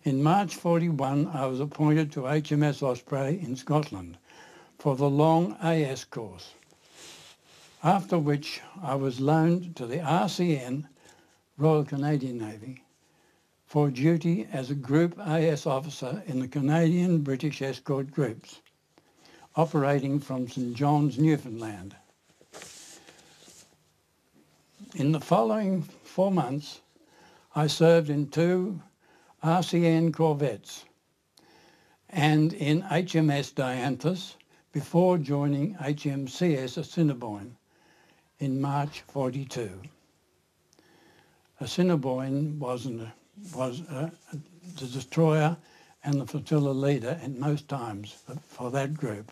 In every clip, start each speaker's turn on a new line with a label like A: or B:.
A: In March 41, I was appointed to HMS Osprey in Scotland for the long AS course, after which I was loaned to the RCN, Royal Canadian Navy, for duty as a Group AS officer in the Canadian-British escort groups, operating from St John's, Newfoundland. In the following 4 months, I served in 2 RCN corvettes and in HMS Dianthus before joining HMCS Assiniboine in March 42. Assiniboine was the destroyer and the flotilla leader at most times for that group.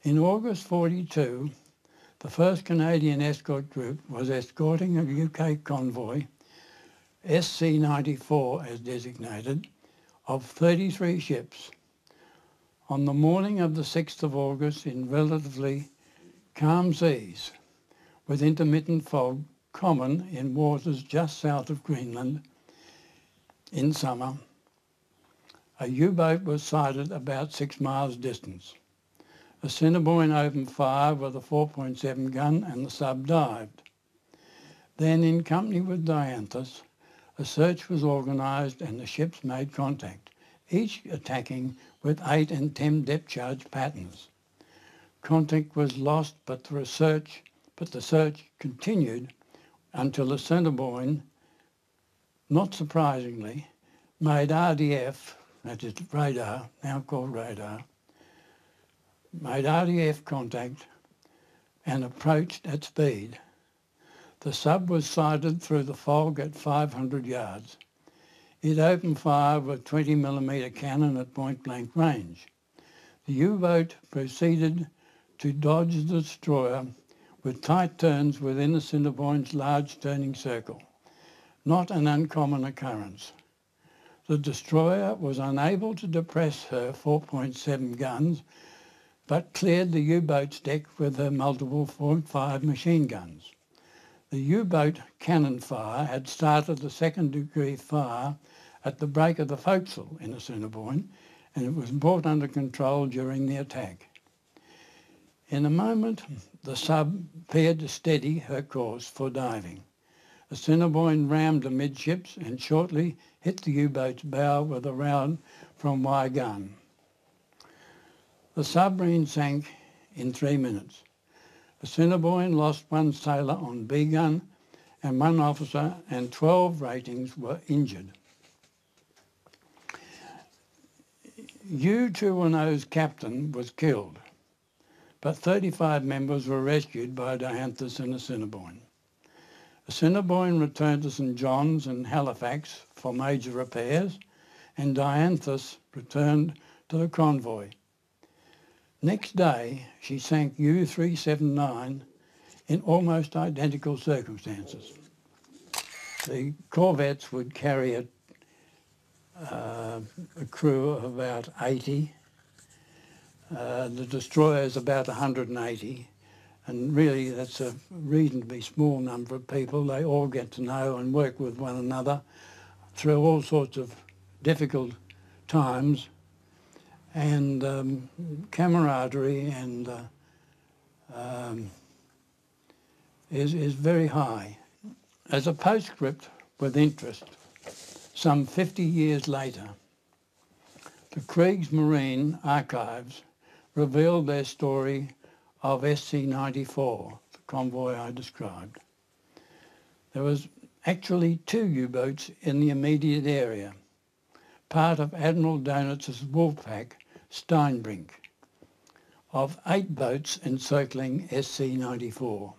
A: In August 42, the 1st Canadian Escort Group was escorting a UK convoy, SC-94 as designated, of 33 ships. On the morning of the 6th of August, in relatively calm seas, with intermittent fog common in waters just south of Greenland in summer, a U-boat was sighted about 6 miles distance. Assiniboine opened fire with a 4.7 gun and the sub dived. Then, in company with Dianthus, a search was organised and the ships made contact, each attacking with 8 and 10 depth charge patterns. Contact was lost, but the search continued until Assiniboine, not surprisingly, made RDF, that is radar, now called radar, made RDF contact and approached at speed. The sub was sighted through the fog at 500 yards. It opened fire with 20mm cannon at point-blank range. The U-boat proceeded to dodge the destroyer with tight turns within Assiniboine's large turning circle, not an uncommon occurrence. The destroyer was unable to depress her 4.7 guns, but cleared the U-boat's deck with her multiple .5 machine guns. The U-boat cannon fire had started a second-degree fire at the break of the forecastle in Assiniboine, and it was brought under control during the attack. In a moment, the sub appeared to steady her course for diving. Assiniboine rammed amidships and shortly hit the U-boat's bow with a round from Y gun. The submarine sank in 3 minutes. Assiniboine lost 1 sailor on B gun and 1 officer, and 12 ratings were injured. U-210's captain was killed, but 35 members were rescued by Dianthus and Assiniboine. Assiniboine returned to St John's and Halifax for major repairs, and Dianthus returned to the convoy. Next day, she sank U-379 in almost identical circumstances. The corvettes would carry a crew of about 80, the destroyers about 180, and really that's a reasonably small number of people. They all get to know and work with one another through all sorts of difficult times, and camaraderie and is very high. As a postscript with interest, some 50 years later, the Kriegsmarine archives revealed their story of SC-94, the convoy I described. There was actually 2 U-boats in the immediate area, part of Admiral Donutz's wolf pack, Steinbrink, of 8 boats encircling SC-94.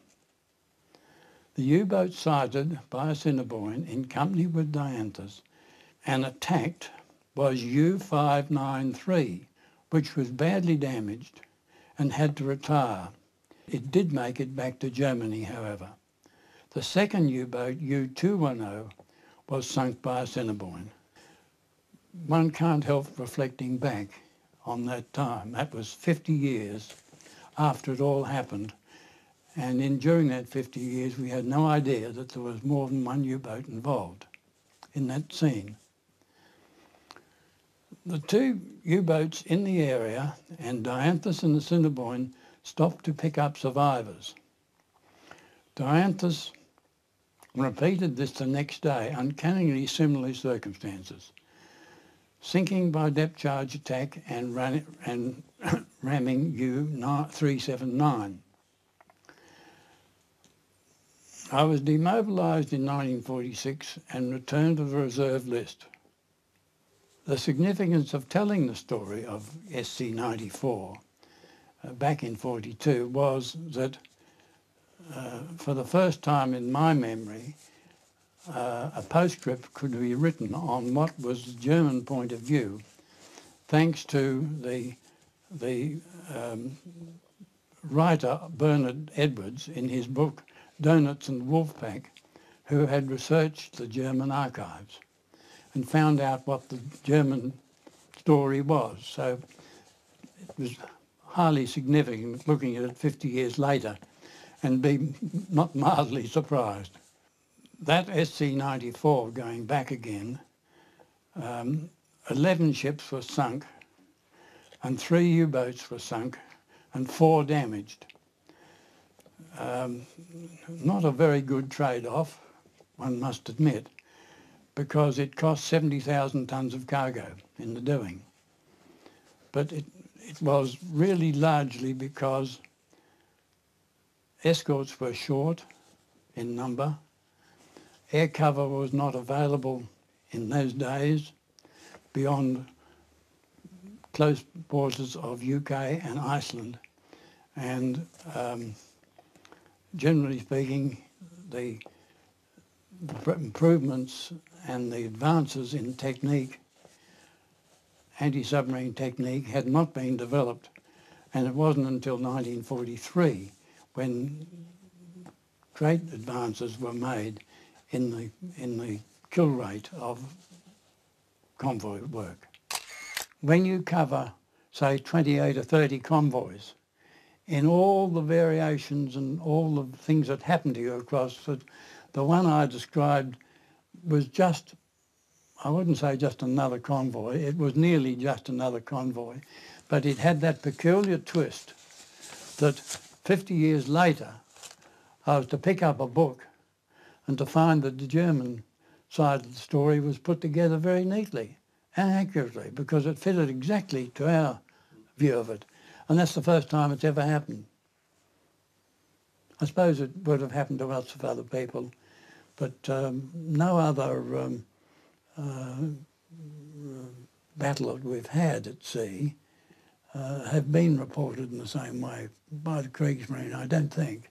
A: The U-boat sighted by Assiniboine in company with Dianthus and attacked was U-593, which was badly damaged and had to retire. It did make it back to Germany, however. The second U-boat, U-210, was sunk by Assiniboine. One can't help reflecting back on that time. That was 50 years after it all happened. And during that 50 years, we had no idea that there was more than 1 U-boat involved in that scene. The two U-boats in the area and Dianthus and the Assiniboine stopped to pick up survivors. Dianthus repeated this the next day, uncannily similar circumstances, sinking by depth charge attack and ramming U-379. I was demobilised in 1946 and returned to the reserve list. The significance of telling the story of SC-94 back in 42 was that for the first time in my memory, a postscript could be written on what was the German point of view, thanks to the writer Bernard Edwards in his book Donuts and Wolfpack, who had researched the German archives and found out what the German story was. So it was highly significant looking at it 50 years later and be not mildly surprised. That SC-94, going back again, 11 ships were sunk and 3 U-boats were sunk and 4 damaged. Not a very good trade-off, one must admit, because it cost 70,000 tonnes of cargo in the doing. But it was really largely because escorts were short in number, air cover was not available in those days beyond close borders of UK and Iceland, and generally speaking, the improvements and the advances in technique, anti-submarine technique, had not been developed, and it wasn't until 1943 when great advances were made in the kill rate of convoy work. When you cover, say, 28 or 30 convoys, in all the variations and all the things that happen to you across, the one I described was just, I wouldn't say just another convoy, it was nearly just another convoy, but it had that peculiar twist that 50 years later I was to pick up a book and to find that the German side of the story was put together very neatly and accurately because it fitted exactly to our view of it. And that's the first time it's ever happened. I suppose it would have happened to lots of other people, but no other battle that we've had at sea have been reported in the same way by the Kriegsmarine, I don't think.